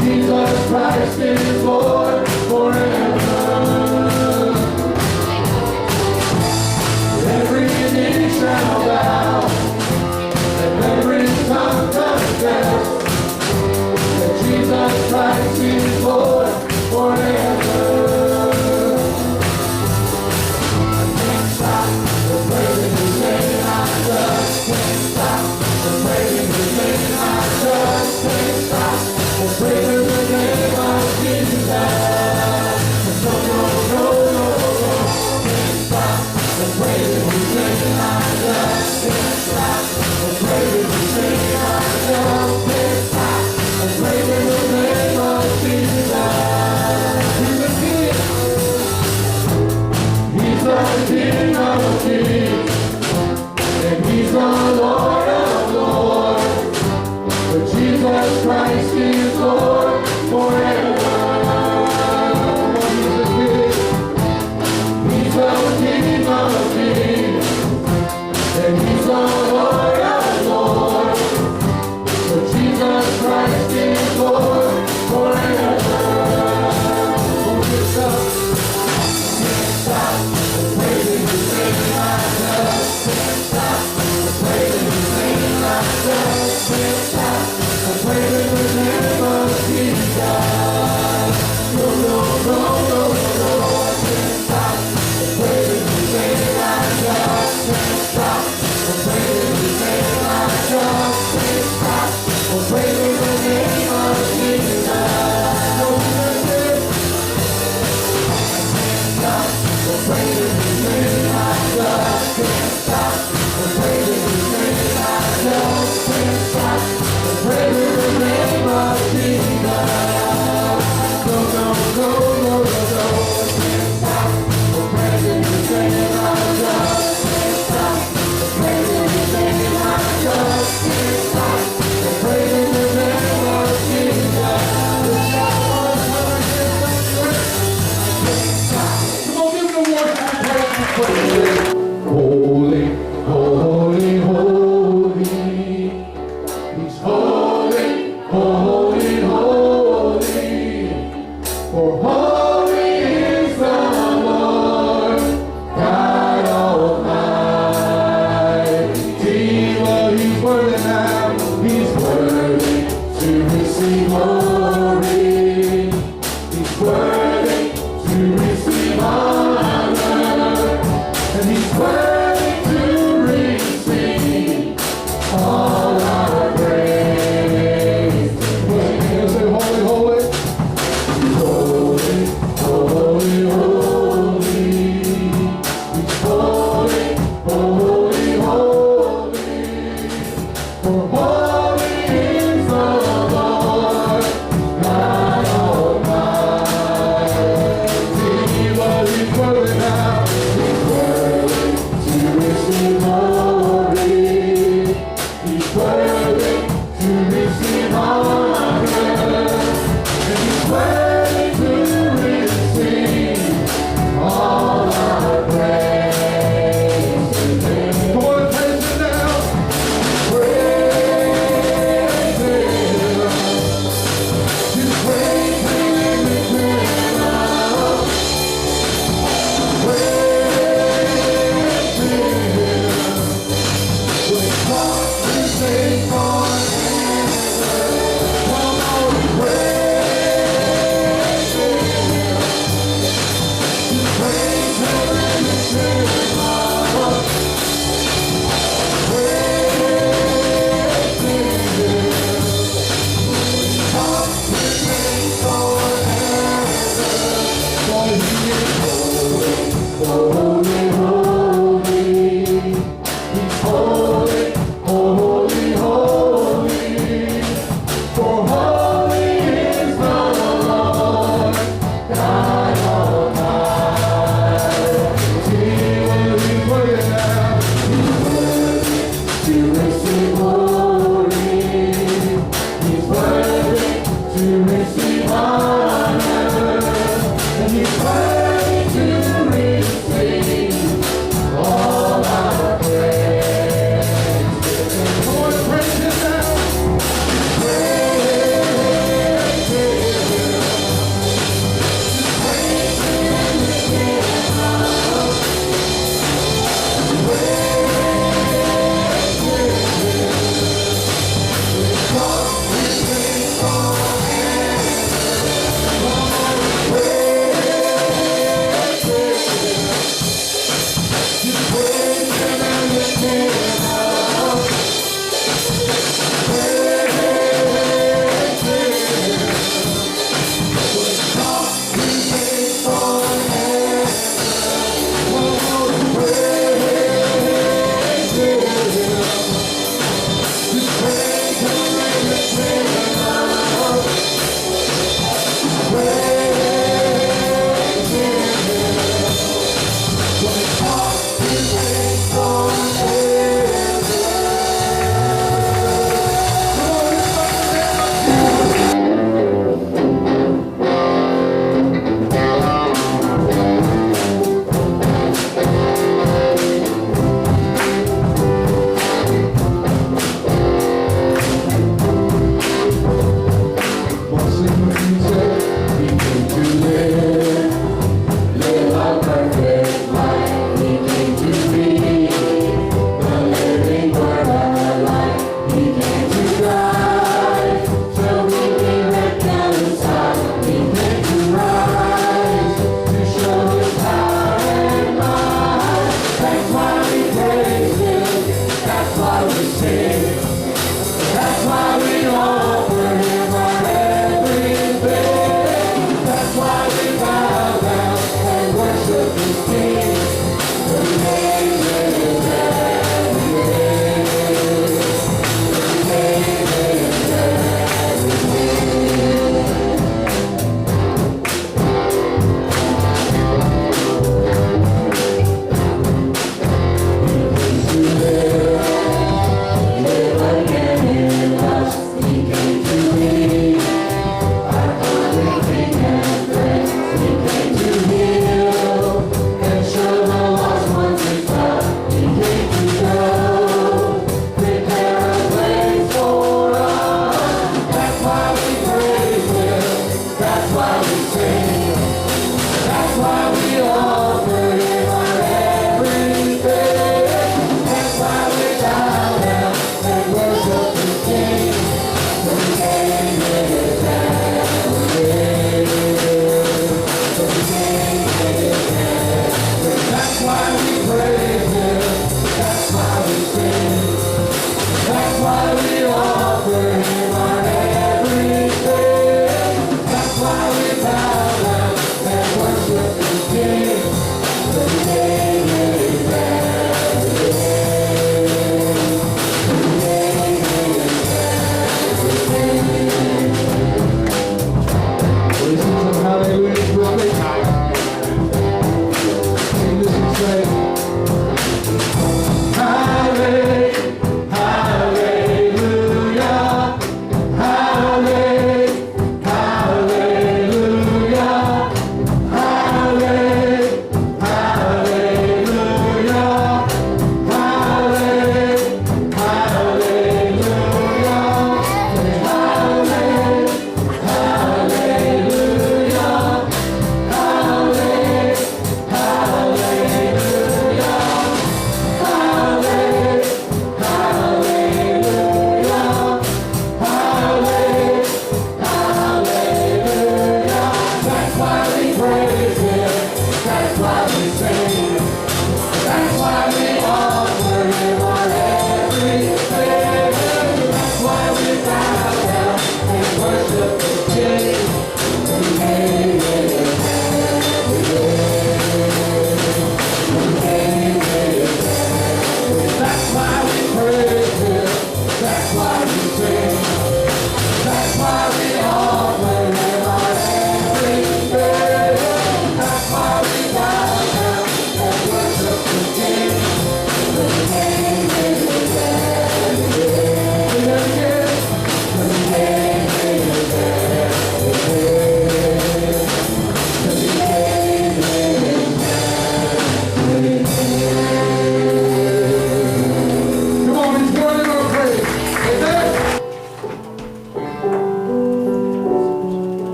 Jesus Christ is Lord forever. Every knee shall bow, and every tongue confess that Jesus Christ is Lord forever. I can't stop the praising His name. I just can't stop the praising His name. I just can't stop the praising the name of Jesus. No, no, no, no, no. Can't stop the praising His name. I just can't stop the praising His name. I just can't stop the praising the name of Jesus. He's the King. He's the King of kings, and He's the Lord of lords. But Jesus Christ is Lord forever. He's the King. He's the King of kings, and He's the Lord of lords. But Jesus Christ is Lord forever. Oh, yes, can't stop the praising His name. I just can't stop the praising His name. I just can't stop the praising His name.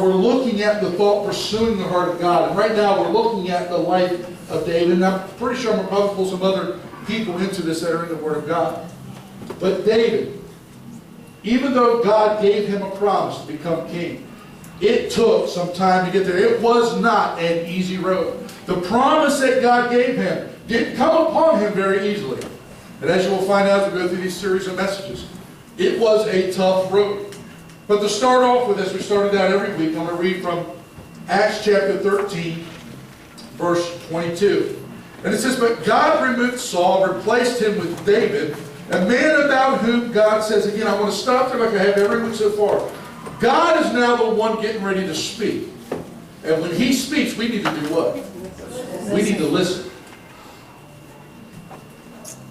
we're looking at the thought pursuing the heart of God. And right now we're looking at the life of David. And I'm pretty sure I'm going to probably pull some other people into this that are in the Word of God. But David, even though God gave him a promise to become king, it took some time to get there. It was not an easy road. The promise that God gave him didn't come upon him very easily. And as you will find out as we go through these series of messages, it was a tough road. But to start off with this, we started out every week. I'm going to read from Acts chapter 13, verse 22. And it says, "But God removed Saul, replaced him with David, a man about whom God says," again, I want to stop there like I have every week so far. God is now the one getting ready to speak. And when He speaks, we need to do what? We need to listen.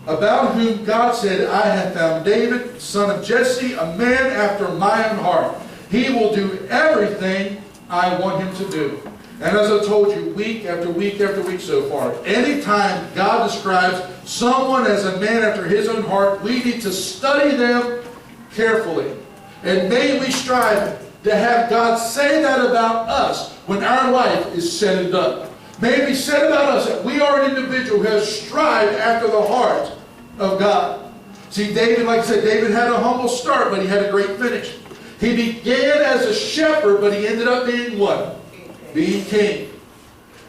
"About whom God said, I have found David, son of Jesse, a man after my own heart. He will do everything I want him to do." And as I told you, week after week after week so far, anytime God describes someone as a man after His own heart, we need to study them carefully. And may we strive to have God say that about us when our life is said and done. May it be said about us that we are an individual who has strived after the heart of God. See, David, like I said, David had a humble start, but he had a great finish. He began as a shepherd, but he ended up being what? Being king.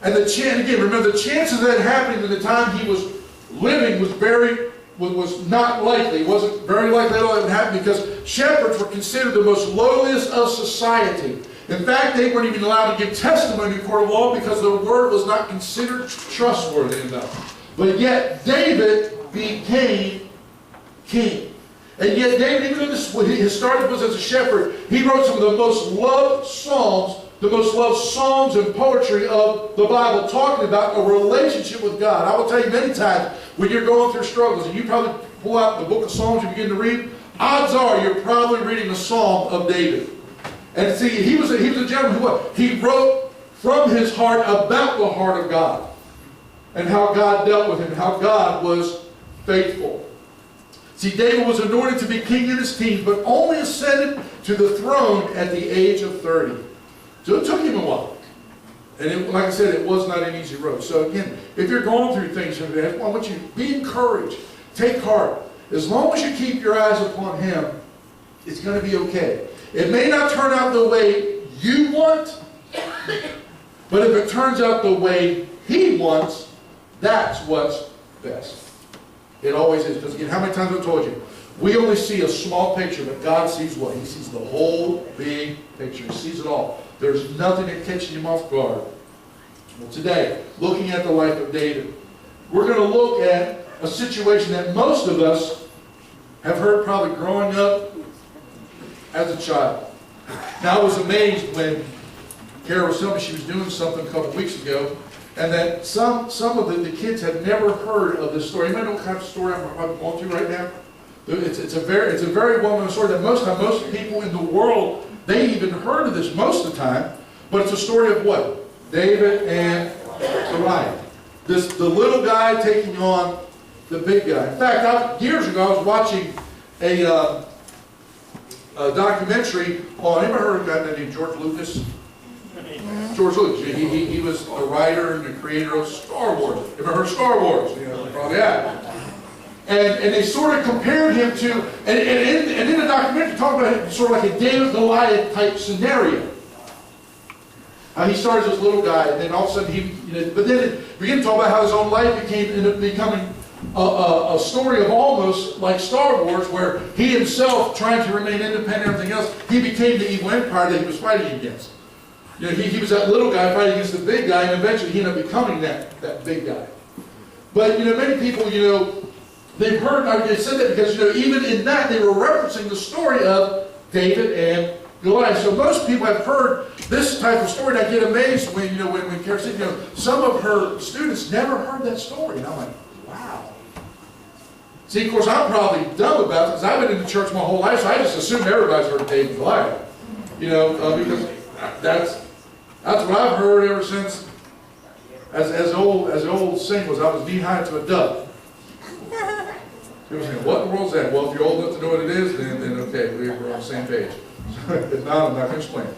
And again, remember, the chances of that happening in the time he was living was not likely. It wasn't very likely at all that would happen because shepherds were considered the most lowliest of society. In fact, they weren't even allowed to give testimony in court of law because their word was not considered trustworthy enough. But yet, David became king. And yet, David, even though his start was as a shepherd, he wrote some of the most loved psalms, the most loved songs and poetry of the Bible, talking about a relationship with God. I will tell you many times, when you're going through struggles, and you probably pull out the book of Psalms you begin to read, odds are you're probably reading a psalm of David. And see, he was a gentleman he wrote from his heart about the heart of God, and how God dealt with him, how God was faithful. See, David was anointed to be king in his teens, but only ascended to the throne at the age of 30. So it took him a while. And like I said, it was not an easy road. So again, if you're going through things, I want you to be encouraged. Take heart. As long as you keep your eyes upon Him, it's going to be okay. It may not turn out the way you want, but if it turns out the way He wants, that's what's best. It always is. Because again, how many times have I told you? We only see a small picture, but God sees what? He sees the whole big picture. He sees it all. There's nothing that catches Him off guard. Well, today, looking at the life of David, we're going to look at a situation that most of us have heard probably growing up as a child. Now, I was amazed when Kara was telling me she was doing something a couple weeks ago, and that some of the kids had never heard of this story. You might know what kind of story I'm going through right now. It's a very well-known story that most people in the world, they even heard of this most of the time. But it's a story of what? David and Goliath. The little guy taking on the big guy. In fact, years ago, I was watching a documentary on, anybody heard of a guy named George Lucas? George Lucas. He was the writer and the creator of Star Wars. You ever heard of Star Wars? You know, probably have. And they sort of compared him to, and in the documentary, talking about him sort of like a David Goliath type scenario. He started as this little guy, and then all of a sudden but then it began to talk about how his own life ended up becoming a story of almost like Star Wars, where he himself, trying to remain independent and everything else, he became the evil empire that he was fighting against. He was that little guy fighting against the big guy, and eventually he ended up becoming that big guy. But many people, they've heard, I said that because, even in that, they were referencing the story of David and Goliath. So most people have heard this type of story, and I get amazed when Kara said, some of her students never heard that story. And I'm like, wow. See, of course, I'm probably dumb about it, because I've been in the church my whole life, so I just assume everybody's heard of David and Goliath. Because that's what I've heard ever since, as the old saying was, I was knee-high to a duck. People saying, what in the world is that? Well, if you're old enough to know what it is, then okay, we're on the same page. If not, I'm not going to explain it.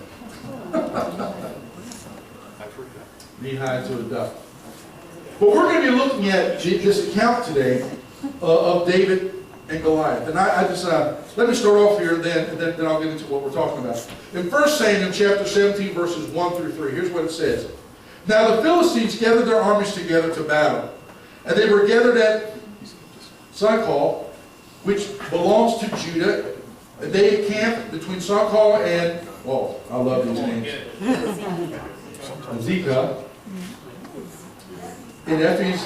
Knee-high to a duck. But we're going to be looking at this account today of David and Goliath. And I just, let me start off here, and then I'll get into what we're talking about. In 1 Samuel chapter 17, verses 1 through 3, here's what it says. Now the Philistines gathered their armies together to battle. And they were gathered at Socoh, which belongs to Judah. And they encamped between Socoh and, oh, I love these names. Zika. In Ephes.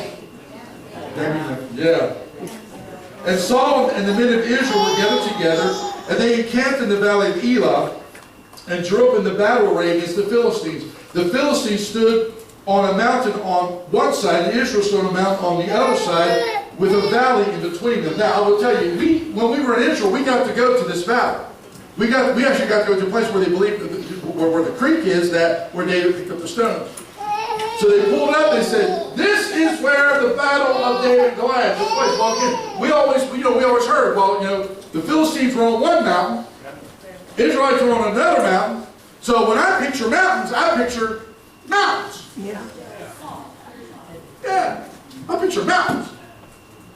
Yeah. And Saul and the men of Israel were gathered together, and they encamped in the valley of Elah, and drew up in the battle array against the Philistines. The Philistines stood on a mountain on one side, and Israel stood on a mountain on the other side, with a valley in between them. Now, I will tell you, when we were in Israel, we got to go to this valley. We actually got to go to a place where they believe, where the creek is, where David picked up the stones. So they pulled up, they said, this is where the battle of David and Goliath took place. Well, again, we always heard, the Philistines were on one mountain, Israelites were on another mountain. So when I picture mountains, I picture mountains. Yeah, I picture mountains.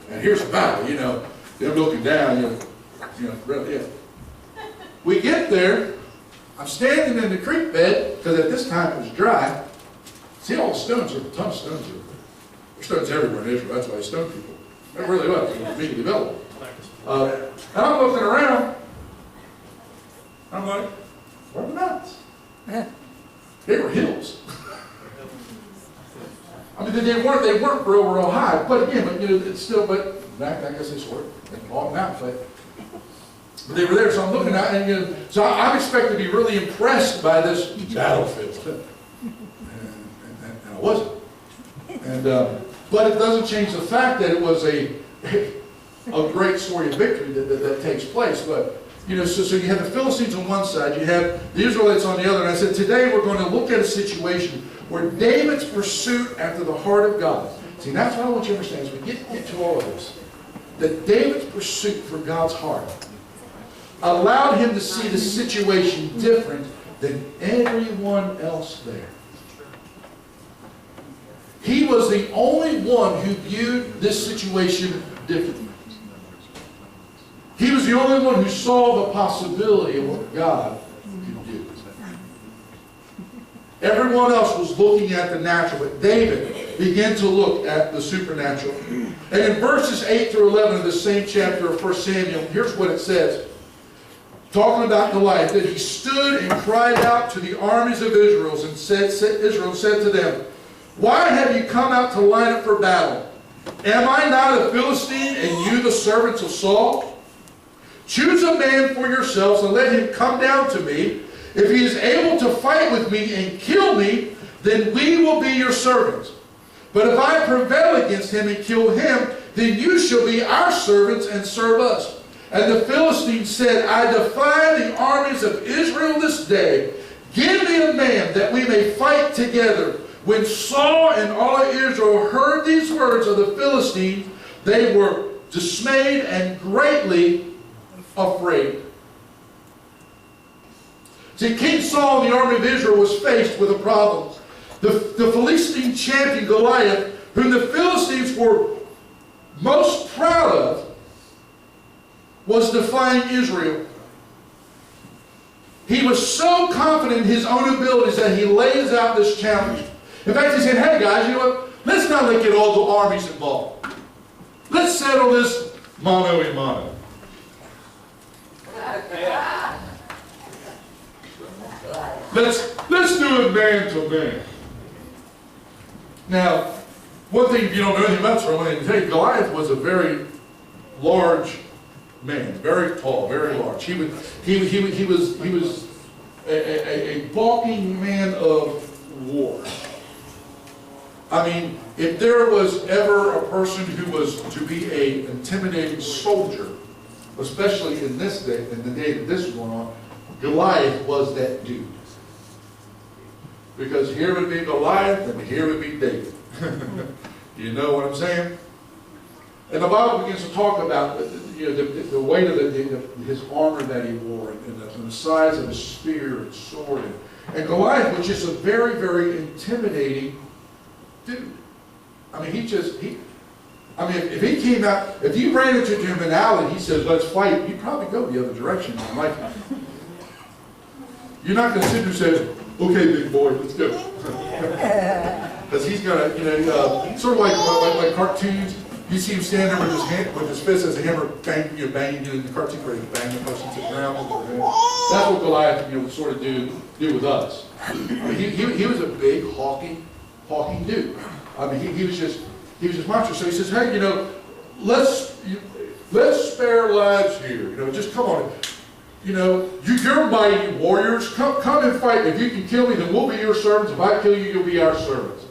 And here's the battle, they're looking down, really. We get there, I'm standing in the creek bed, because at this time it was dry. See all the stones, there were a ton of stones here. There's stones everywhere in Israel, that's why they stone people. It really was, it was immediately available. And I'm looking around, I'm like, where are the mountains? They were hills. I mean, they weren't real high, but again, it's still, but back, I guess they sort of long mountains, right? But they were there, so I'm looking at it, and so I'm expected to be really impressed by this battlefield. And I wasn't. But it doesn't change the fact that it was a great story of victory that takes place. But so you have the Philistines on one side, you have the Israelites on the other. And I said today we're going to look at a situation where David's pursuit after the heart of God. See, that's what I want you to understand as we get to all of this. That David's pursuit for God's heart allowed him to see the situation different than everyone else there. He was the only one who viewed this situation differently. He was the only one who saw the possibility of what God could do. Everyone else was looking at the natural, but David began to look at the supernatural. And in verses 8 through 11 of the same chapter of 1 Samuel, here's what it says. Talking about Goliath, that he stood and cried out to the armies of Israel and said to them, why have you come out to line up for battle? Am I not a Philistine and you the servants of Saul? Choose a man for yourselves and let him come down to me. If he is able to fight with me and kill me, then we will be your servants. But if I prevail against him and kill him, then you shall be our servants and serve us. And the Philistines said, I defy the armies of Israel this day. Give me a man that we may fight together. When Saul and all of Israel heard these words of the Philistines, they were dismayed and greatly afraid. See, King Saul and the army of Israel was faced with a problem. The Philistine champion Goliath, whom the Philistines were most proud of, was defying Israel. He was so confident in his own abilities that he lays out this challenge. In fact, he said, hey guys, you know what? Let's not get all the armies involved. Let's settle this mano a mano. Let's do it man to man. Now, one thing if you don't know anything about Israel, I can tell you, Goliath was a very large man, very tall, very large. He was a bulking man of war. I mean, if there was ever a person who was to be an intimidating soldier, especially in this day, in the day that this was going on, Goliath was that dude. Because here would be Goliath and here would be David. You know what I'm saying? And the Bible begins to talk about the weight of his armor that he wore, and the size of his spear and sword, And Goliath was just a very, very intimidating dude. I mean, if he came out, if you ran into him in an alley and he says, let's fight, you'd probably go the other direction. Like, you're not going to sit there and say, okay, big boy, let's go. Because he's got a, sort of like cartoons. You see him stand there with his hand, with his fist as a hammer, banging, in the cartoon where he bang the person to the ground. That's what Goliath, would sort of do with us. I mean, he was a big, hawking dude. I mean, he was just monstrous. So he says, hey, let's spare lives here. Just come on. You're mighty warriors. Come and fight. If you can kill me, then we'll be your servants. If I kill you, you'll be our servants.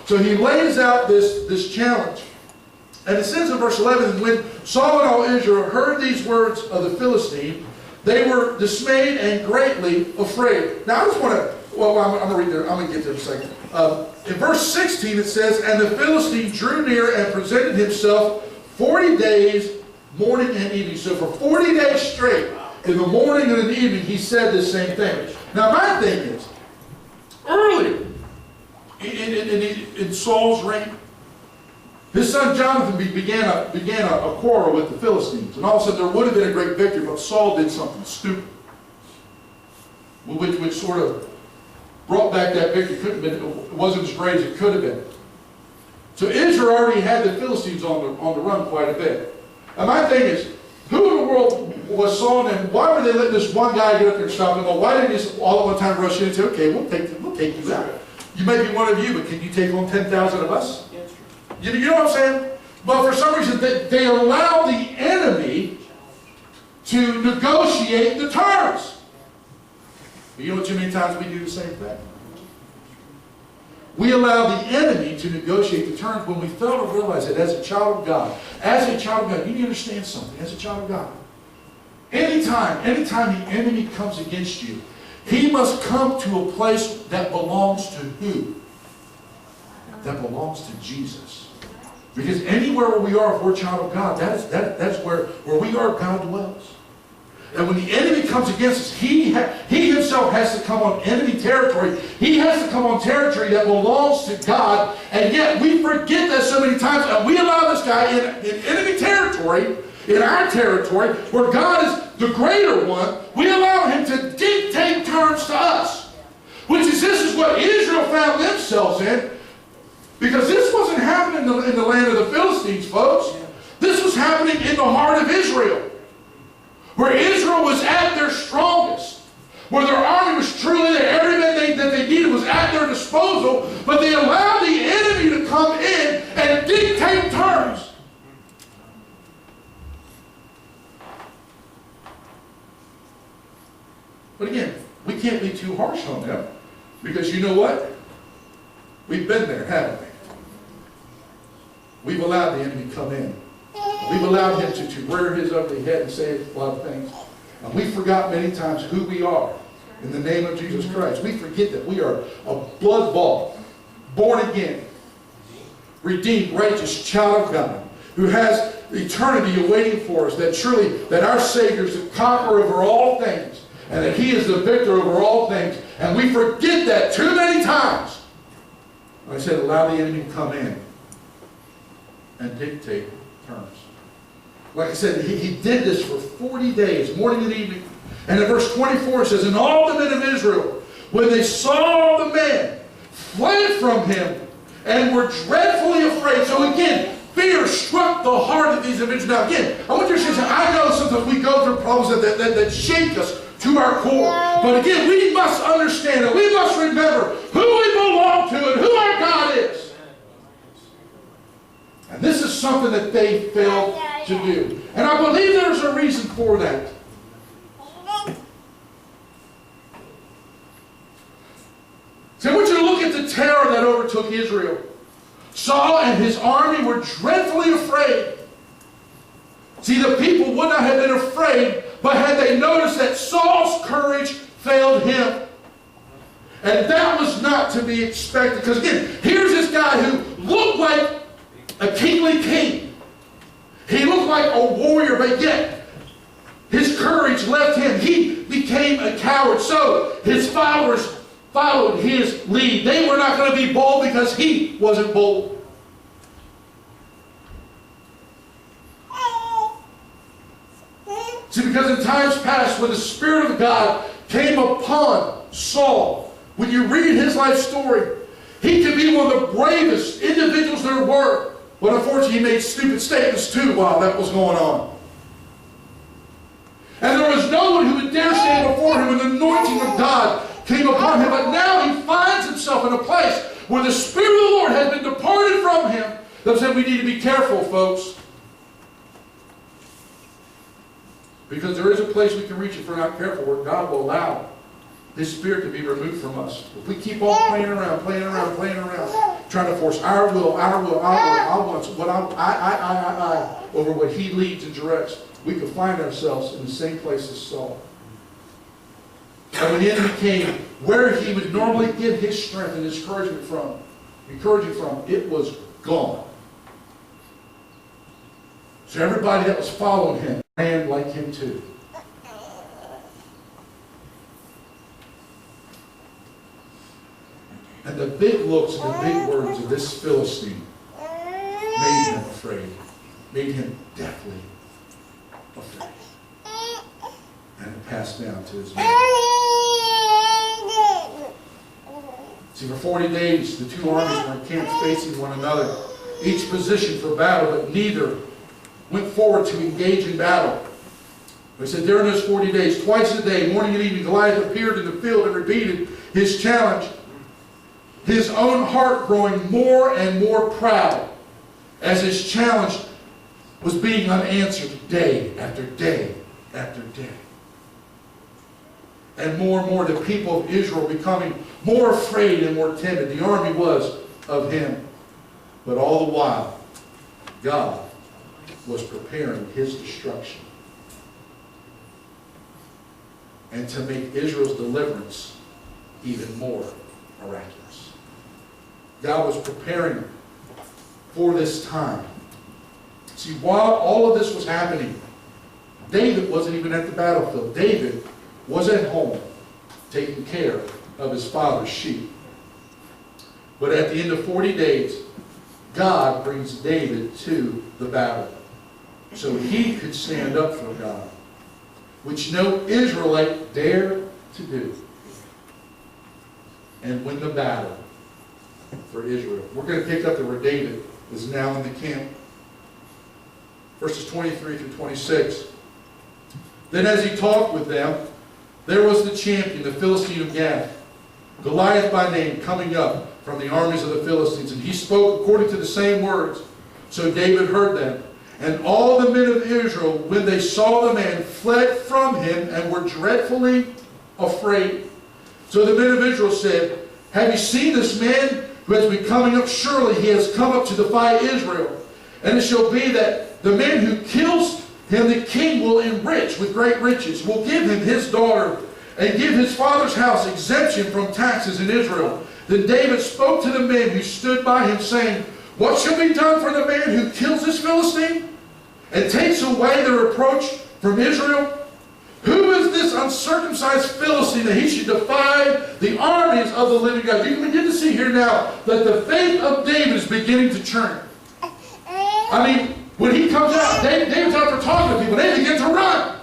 So he lays out this challenge. And it says in verse 11, when Saul and all Israel heard these words of the Philistine, they were dismayed and greatly afraid. Now I just want to, I'm going to read there. I'm going to get there in a second. In verse 16 it says, and the Philistine drew near and presented himself 40 days, morning and evening. So for 40 days straight, in the morning and in the evening, he said the same thing. Now my thing is, earlier in Saul's reign, his son Jonathan began a quarrel with the Philistines. And all of a sudden there would have been a great victory, but Saul did something stupid. Which sort of brought back that victory. It wasn't as great as it could have been. So Israel already had the Philistines on the run quite a bit. And my thing is, who in the world was Saul and why were they letting this one guy get up there and stop them? Well, why didn't they just all at one time rush in and say, okay, we'll take you out. You may be one of you, but can you take on 10,000 of us? You know what I'm saying? But for some reason, they allow the enemy to negotiate the terms. But you know too many times we do the same thing? We allow the enemy to negotiate the terms when we fail to realize that as a child of God, you need to understand something. As a child of God, anytime the enemy comes against you, he must come to a place that belongs to who? That belongs to Jesus. Because anywhere where we are, if we're a child of God, that's where we are, God dwells. And when the enemy comes against us, he himself has to come on enemy territory. He has to come on territory that belongs to God. And yet we forget that so many times. And we allow this guy in enemy territory, in our territory, where God is the greater one, we allow him to dictate terms to us. This is what Israel found themselves in. Because this wasn't happening in the land of the Philistines, folks. This was happening in the heart of Israel. Where Israel was at their strongest. Where their army was truly there. Everything that they needed was at their disposal. But they allowed the enemy to come in and dictate terms. But again, we can't be too harsh on them. Because you know what? We've been there, haven't we? We've allowed the enemy to come in. We've allowed him to rear his ugly head and say a lot of things. And we forgot many times who we are in the name of Jesus Christ. We forget that we are a blood-bought, born again, redeemed, righteous child of God who has eternity awaiting for us, that our Savior is the conqueror over all things and that he is the victor over all things. And we forget that too many times. Like I said, allow the enemy to come in and dictate terms. Like I said, he did this for 40 days, morning and evening. And in verse 24 it says, and all the men of Israel, when they saw the man, fled from him and were dreadfully afraid. So again, fear struck the heart of these individuals. Now again, I want you to say, I know sometimes we go through problems that shake us to our core. But again, we must understand and we must remember who we belong to and who our God is. And this is something that they failed to do. And I believe there's a reason for that. So I want you to look at the terror that overtook Israel. Saul and his army were dreadfully afraid. See, the people would not have been afraid, but had they noticed that Saul's courage failed him. And that was not to be expected. Because again, here's this guy who looked like a kingly king. He looked like a warrior, but yet his courage left him. He became a coward. So his followers followed his lead. They were not going to be bold because he wasn't bold. See, because in times past, when the Spirit of God came upon Saul, when you read his life story, he could be one of the bravest individuals there were. But unfortunately, he made stupid statements too while that was going on. And there was no one who would dare stand before him when the anointing of God came upon him. But now he finds himself in a place where the Spirit of the Lord has been departed from him. That said, we need to be careful, folks. Because there is a place we can reach if we're not careful, where God will allow His Spirit to be removed from us. If we keep on playing around, trying to force our will, our wants, what I, over what He leads and directs, we could find ourselves in the same place as Saul. And when the enemy came, where he would normally get his strength and his encouraging from, it was gone. So everybody that was following him ran like him too. And the big looks and the big words of this Philistine made him afraid. Made him deathly afraid. And it passed down to his mother. See, for 40 days, the two armies were encamped facing one another, each positioned for battle, but neither went forward to engage in battle. They said during those 40 days, twice a day, morning and evening, Goliath appeared in the field and repeated his challenge, his own heart growing more and more proud as his challenge was being unanswered day after day after day. And more the people of Israel becoming more afraid and more timid. The army was of him. But all the while, God was preparing his destruction. And to make Israel's deliverance even more miraculous. God was preparing for this time. See, while all of this was happening, David wasn't even at the battlefield. David was at home taking care of his father's sheep. But at the end of 40 days, God brings David to the battle so he could stand up for God, which no Israelite dared to do, and win the battle for Israel. We're going to pick up where David is now in the camp. Verses 23 through 26. Then as he talked with them, there was the champion, the Philistine of Gath, Goliath by name, coming up from the armies of the Philistines. And he spoke according to the same words. So David heard them. And all the men of Israel, when they saw the man, fled from him and were dreadfully afraid. So the men of Israel said, have you seen this man who has been coming up? Surely he has come up to defy Israel. And it shall be that the man who kills him, the king will enrich with great riches, will give him his daughter, and give his father's house exemption from taxes in Israel. Then David spoke to the men who stood by him, saying, what shall be done for the man who kills this Philistine and takes away the reproach from Israel? Who is this uncircumcised Philistine that he should defy the armies of the living God? You can begin to see here now that the faith of David is beginning to turn. I mean, when he comes out, David's out there talking to people, they begin to run.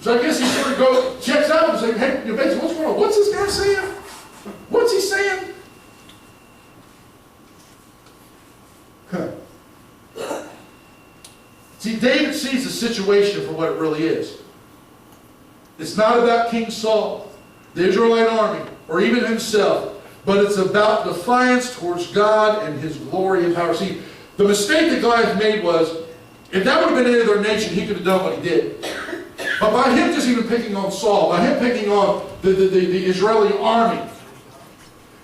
So I guess he sort of checks out and says, hey, basically, what's going on? What's this guy saying? What's he saying? See, David sees the situation for what it really is. It's not about King Saul, the Israelite army, or even himself, but it's about defiance towards God and His glory and power. See, the mistake that Goliath made was, if that would have been any other nation, he could have done what he did. But by him just even picking on Saul, by him picking on the Israeli army,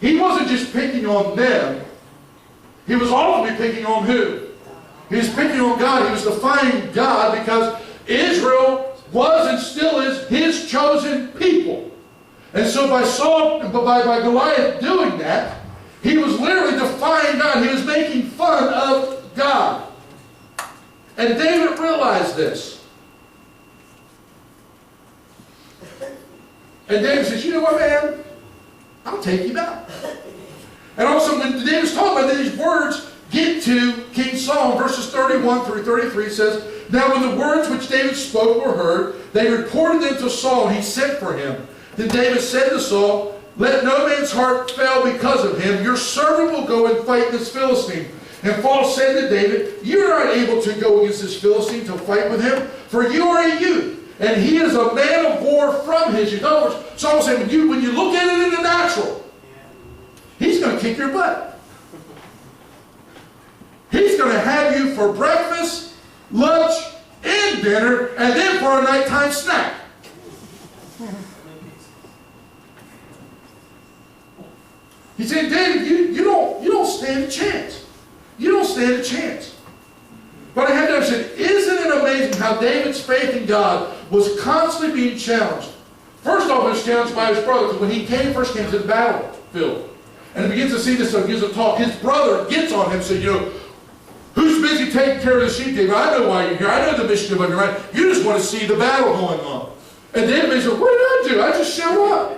he wasn't just picking on them. He was ultimately picking on who? He was picking on God. He was defying God because Israel was and still is His chosen people. And so by Goliath doing that, he was literally defying God. He was making fun of God. And David realized this. And David says, you know what, man? I'll take him out. And also when David's talking about these words, get to King Saul. In verses 31 through 33 says, now when the words which David spoke were heard, they reported them to Saul, and he sent for him. Then David said to Saul, let no man's heart fail because of him. Your servant will go and fight this Philistine. And Saul said to David, you are not able to go against this Philistine to fight with him, for you are a youth, and he is a man of war from his youth. In other words, Saul was saying, when you look at it in the natural, he's going to kick your butt. He's going to have you for breakfast, lunch, and dinner, and then for a nighttime snack. He said, David, you don't stand a chance. You don't stand a chance. But I had to say, isn't it amazing how David's faith in God was constantly being challenged? First off, he was challenged by his brother, because when he first came to the battlefield, and he begins to see this, so he begins to talk, his brother gets on him and says, who's busy taking care of the sheep, David? I know why you're here. I know the mission of your right. You just want to see the battle going on. And David said, what did I do? I just showed up.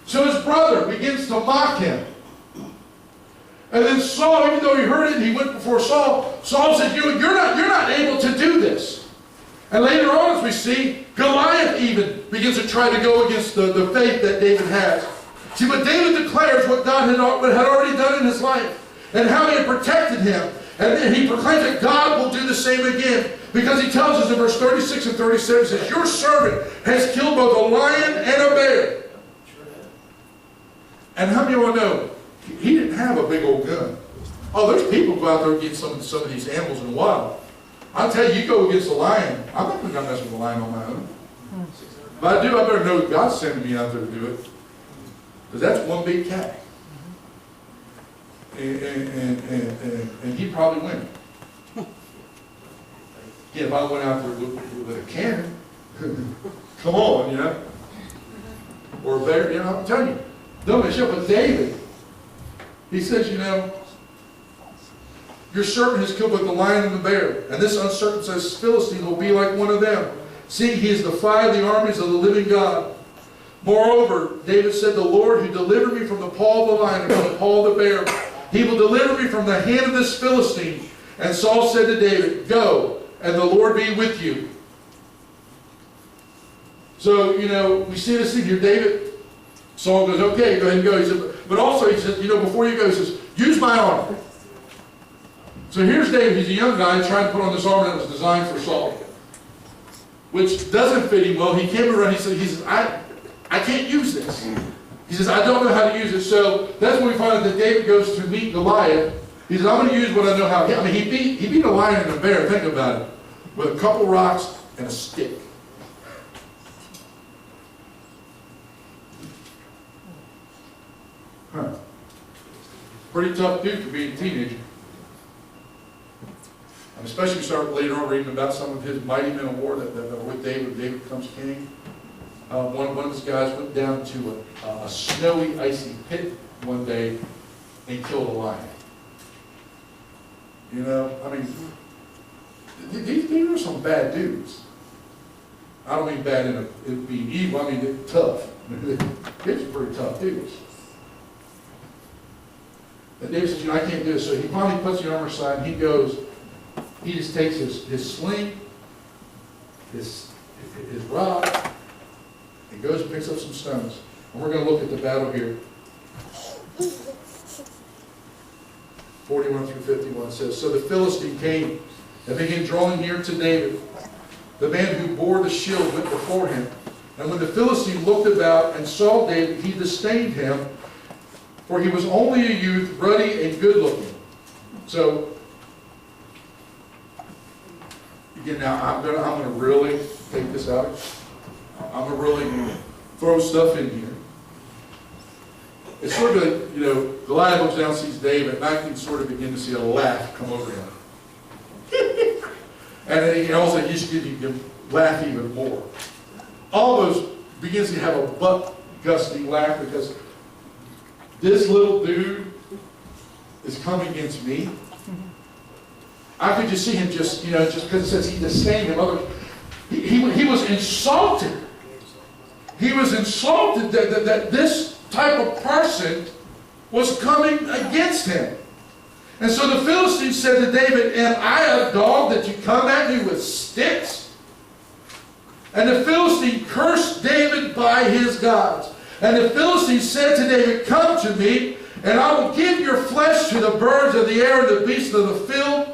So his brother begins to mock him. And then Saul, even though he heard it, he went before Saul. Saul said, you're not able to do this. And later on, as we see, Goliath even begins to try to go against the faith that David has. See, but David declares what God had already done in his life, and how he had protected him. And he proclaims that God will do the same again, because he tells us in verse 36 and 37, he says, your servant has killed both a lion and a bear. And how many of you know, he didn't have a big old gun. Oh, there's people go out there and get some of these animals in the wild. I'll tell you, you go against a lion. I'm not going to mess with a lion on my own. But I do, I better know God's sending me out there to do it. Because that's one big cat. And he'd probably win. Yeah, if I went out there with a cannon, come on, or a bear, I'm telling you. Don't mess up. But David, he says, your servant has killed both the lion and the bear, and this uncircumcised Philistine will be like one of them, seeing he has defied the armies of the living God. Moreover, David said, the Lord who delivered me from the paw of the lion and from the paw of the bear, he will deliver me from the hand of this Philistine. And Saul said to David, go, and the Lord be with you. So, we see this thing here. Saul goes, okay, go ahead and go. He said, but also, he said, before you go, he says, use my armor. So here's David. He's a young guy trying to put on this armor that was designed for Saul, which doesn't fit him well. He came around, he says, I can't use this. He says, I don't know how to use it. So that's when we find out that David goes to meet Goliath. He says, I'm going to use what I know how. I mean, he beat a lion and a bear, think about it, with a couple rocks and a stick. Huh. Pretty tough dude for being a teenager. And especially we start later on reading about some of his mighty men of war that were with David. David becomes king. One of his guys went down to a snowy, icy pit one day and killed a lion. These are some bad dudes. I don't mean bad in being evil. I mean they're tough. They're pretty tough dudes. And David says, I can't do this. So he finally puts the armor aside and he just takes his sling, his rod, and goes and picks up some stones. And we're going to look at the battle here. 41 through 51 says, so the Philistine came and began drawing near to David. The man who bore the shield went before him. And when the Philistine looked about and saw David, he disdained him, for he was only a youth, ruddy and good looking. So, again, now I'm gonna really take this out. I'm gonna really throw stuff in here. It's sort of like, Goliath looks down, sees David, and I can sort of begin to see a laugh come over him. And then also you can laugh even more. Almost begins to have a butt-gusting laugh because this little dude is coming against me. I could just see him just because it says he disdained him. He was insulted. He was insulted that this type of person was coming against him. And so the Philistines said to David, "Am I a dog that you come at me with sticks?" And the Philistine cursed David by his gods. And the Philistine said to David, "Come to me, and I will give your flesh to the birds of the air and the beasts of the field."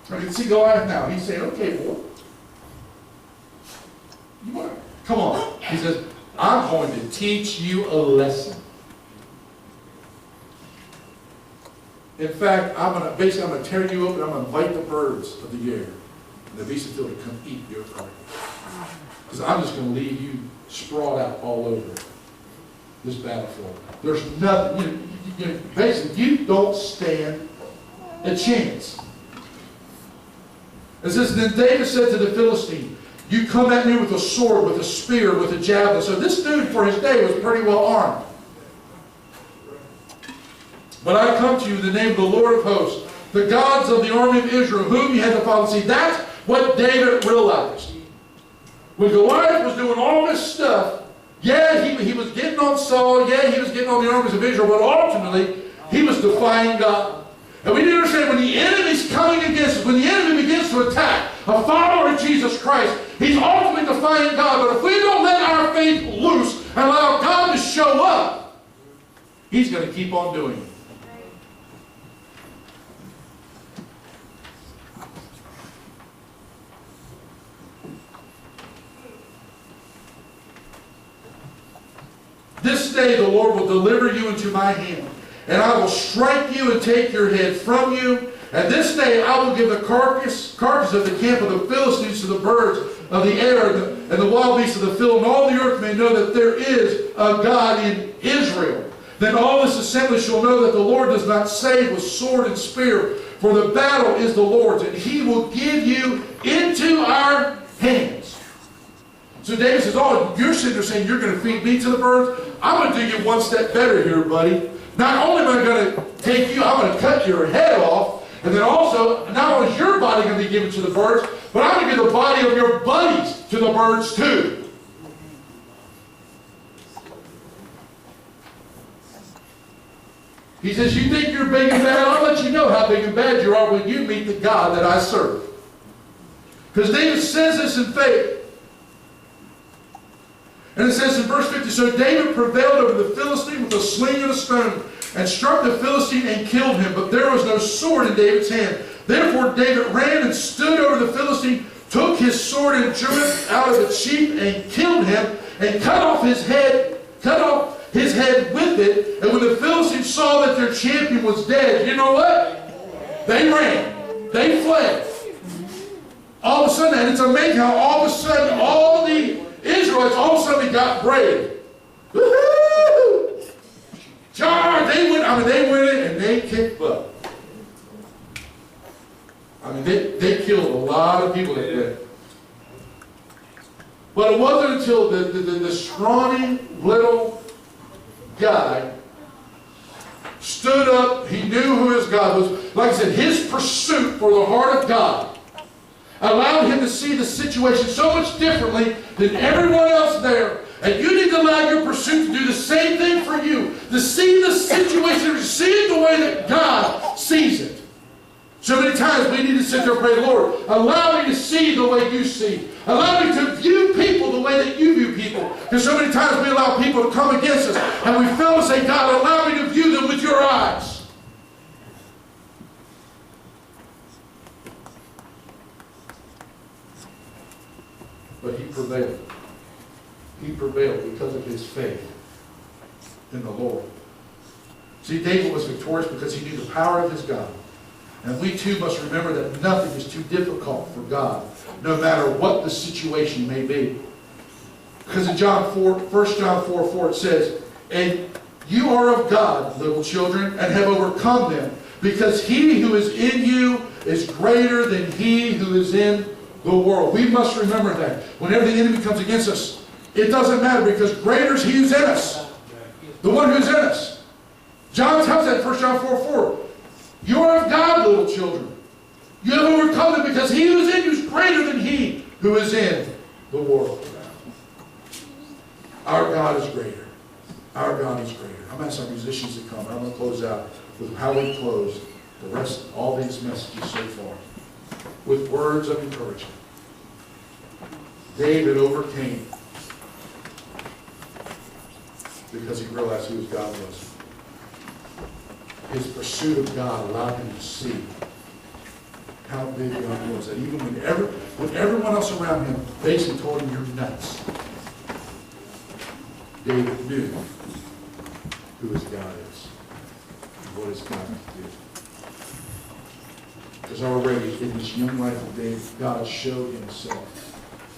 I can see Goliath now. He's saying, "Okay, boy. Come on." He says, "I'm going to teach you a lesson. In fact, I'm going to tear you up and I'm going to invite the birds of the air and the beasts of the field to come eat your carcass. Because I'm just going to leave you sprawled out all over this battlefield. There's nothing, basically, you don't stand a chance." It says, "Then David said to the Philistine, 'You come at me with a sword, with a spear, with a javelin.'" So this dude for his day was pretty well armed. "But I come to you in the name of the Lord of hosts, the gods of the army of Israel, whom you had to follow." See, that's what David realized. When Goliath was doing all this stuff, yeah, he was getting on Saul, yeah, he was getting on the armies of Israel, but ultimately, he was defying God. And we need to understand, when the enemy's coming against us, when the enemy begins to attack a follower of Jesus Christ, he's ultimately defying God. But if we don't let our faith loose and allow God to show up, he's going to keep on doing it. "This day the Lord will deliver you into my hand, and I will strike you and take your head from you. And this day I will give the carcass of the camp of the Philistines to the birds of the air and the wild beasts of the field, and all the earth may know that there is a God in Israel. Then all this assembly shall know that the Lord does not save with sword and spear, for the battle is the Lord's, and he will give you into our hands." So David says, "Oh, you're sitting there saying you're going to feed me to the birds? I'm going to do you one step better here, buddy. Not only am I going to take you, I'm going to cut your head off, and then also, not only is your body going to be given to the birds, but I'm going to give the body of your buddies to the birds too." He says, "You think you're big and bad? I'll let you know how big and bad you are when you meet the God that I serve." Because David says this in faith. And it says in verse 50, "So David prevailed over the Philistine with a sling and a stone, and struck the Philistine and killed him. But there was no sword in David's hand. Therefore David ran and stood over the Philistine, took his sword and drew it out of its sheath, and killed him, and cut off his head with it. And when the Philistines saw that their champion was dead," you know what? They ran. They fled. All of a sudden, and it's amazing how all of a sudden all the Israelites all of a sudden got brave. Woo-hoo! Charge! They went in and they kicked butt. I mean, they killed a lot of people that day. But it wasn't until the scrawny little guy stood up, he knew who his God was. Like I said, his pursuit for the heart of God allowed him to see the situation so much differently than everyone else there. And you need to allow your pursuit to do the same thing for you. To see the situation, to see it the way that God sees it. So many times we need to sit there and pray, "Lord, allow me to see the way you see. Allow me to view people the way that you view people." Because so many times we allow people to come against us and we fail to say, "God, allow me to view them with your eyes." But he prevailed. He prevailed because of his faith in the Lord. See, David was victorious because he knew the power of his God. And we too must remember that nothing is too difficult for God, no matter what the situation may be. Because in 1 John 4:4 it says, "And you are of God, little children, and have overcome them, because he who is in you is greater than he who is in the world." We must remember that. Whenever the enemy comes against us, it doesn't matter, because greater is he who's in us. The one who's in us. John tells that in 1 John 4:4. "You are of God, little children. You have overcome them, because he who is in you is greater than he who is in the world around. Our God is greater. Our God is greater. I'm asking our musicians to come. I'm going to close out with how we close the rest of all these messages so far, with words of encouragement. David overcame because he realized who his God was. His pursuit of God allowed him to see how big God was. That even when everyone else around him basically told him, you're nuts, David knew who his God is and what his God can do. Because already in this young life of David, God showed himself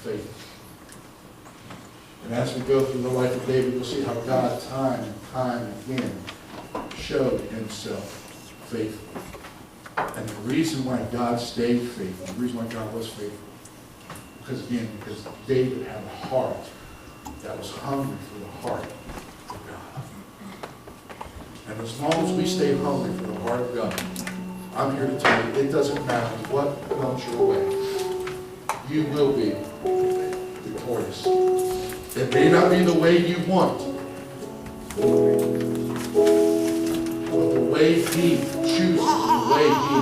faithful. And as we go through the life of David, you'll see how God time and time again showed himself faithful. And the reason why God stayed faithful, the reason why God was faithful, because David had a heart that was hungry for the heart of God. And as long as we stay hungry for the heart of God, I'm here to tell you, it doesn't matter what comes your way. You will be victorious. It may not be the way you want, but the way He chooses, the way He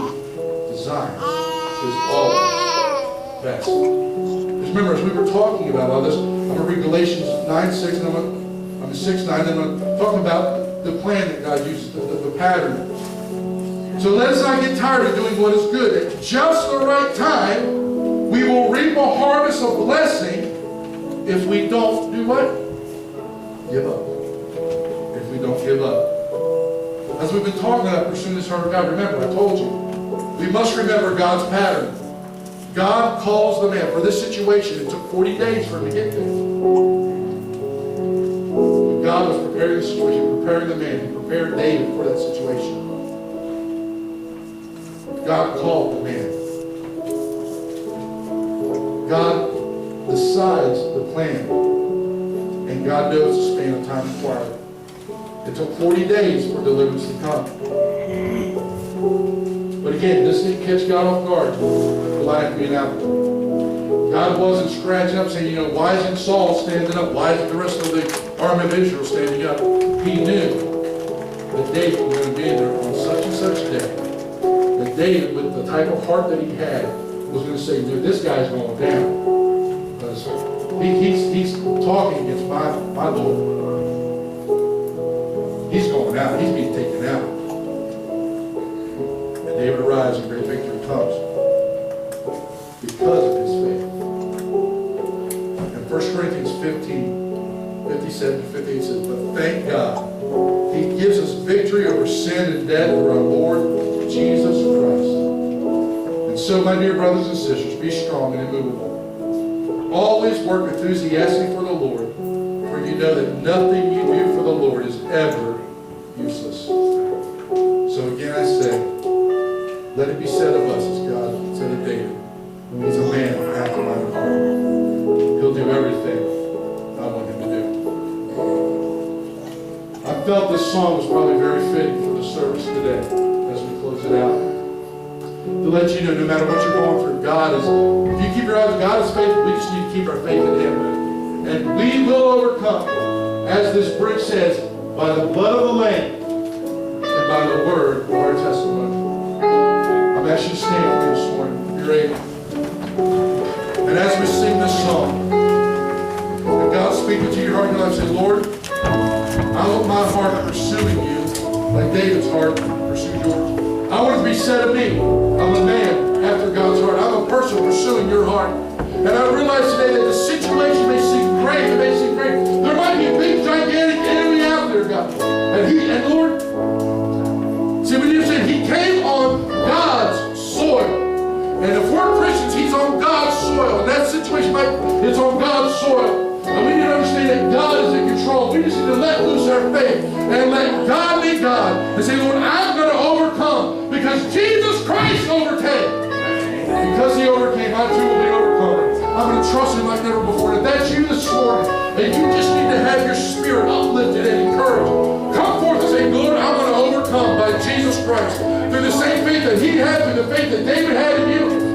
designs is always best. Just remember, as we were talking about all this, I'm going to read Galatians 9:6, and I'm going to 6:9, and I'm going to talk about the plan that God uses, the pattern. So let us not get tired of doing what is good. At just the right time, we will reap a harvest of blessing if we don't do what? Give up. If we don't give up. As we've been talking about pursuing this heart of God, remember, I told you, we must remember God's pattern. God calls the man. For this situation, it took 40 days for him to get there. But God was preparing the situation, preparing the man. He prepared David for that situation. God called the man. God decides the plan. And God knows the span of time required. It took 40 days for deliverance to come. But again, this didn't catch God off guard. Goliath being out there. God wasn't scratching up saying, why isn't Saul standing up? Why isn't the rest of the army of Israel standing up? He knew that David was going to be there on such and such a day. That David, with the type of heart that he had, was going to say, dude, this guy's going down. Because he's talking against my Lord. He's going out. He's being taken out. And David arrives and great victory comes because of his faith. In 1 Corinthians 15, 57 to 58 says, but thank God, He gives us victory over sin and death through our Lord Jesus Christ. And so, my dear brothers and sisters, be strong and immovable. Always work enthusiastically for the Lord, for you know that nothing you do for the Lord is ever useless. So again I say, let it be said of us as God said of David, he's a man after my own heart. He'll do everything I want him to do. I felt this song was probably very fitting for the service today as we close it out. To let you know, no matter what you're going through, God is, if you keep your eyes, God is faithful. We just need to keep our faith in Him. And we will overcome, as this bridge says, by the blood of the Lamb and by the word of our testimony. I'm asking you to stand with me this morning, if you're able. And as we sing this song, if God's speaking to your heart and your life, say, Lord, I want my heart pursuing you like David's heart pursued yours. I want it to be said of me, I'm a man after God's heart. I'm a person pursuing your heart. And I realize today that the situation may seem great, it may seem great. There might be a big, gigantic enemy out there, God. And Lord, see what you said, He came on God's soil. And if we're Christians, He's on God's soil. And that situation it's on God's soil. And we need to understand that God is in control. We just need to let loose our faith and let God be God. And say, Lord, I'm going to overcome because Jesus Christ overcame. Because He overcame, I too will be overcome. I'm going to trust Him like never before. And if that's you this morning, and you just need to have your spirit uplifted and encouraged, come forth and say, Lord, I'm going to overcome by Jesus Christ. Through the same faith that He had, through the faith that David had in you,